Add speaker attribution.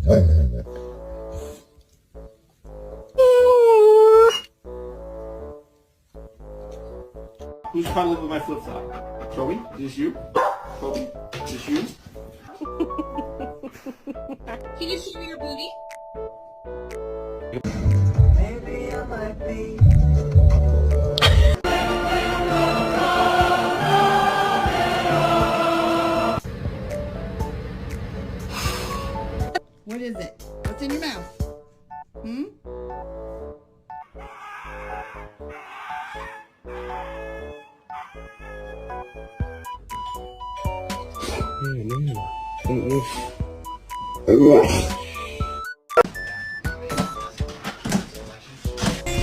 Speaker 1: Who's cuddling with my flip flop? Toby? Is this you? Toby? Is this you?
Speaker 2: Can you show me your booty?
Speaker 3: Maybe I might be.
Speaker 2: What is it? What's in your mouth? Hmm?
Speaker 4: No.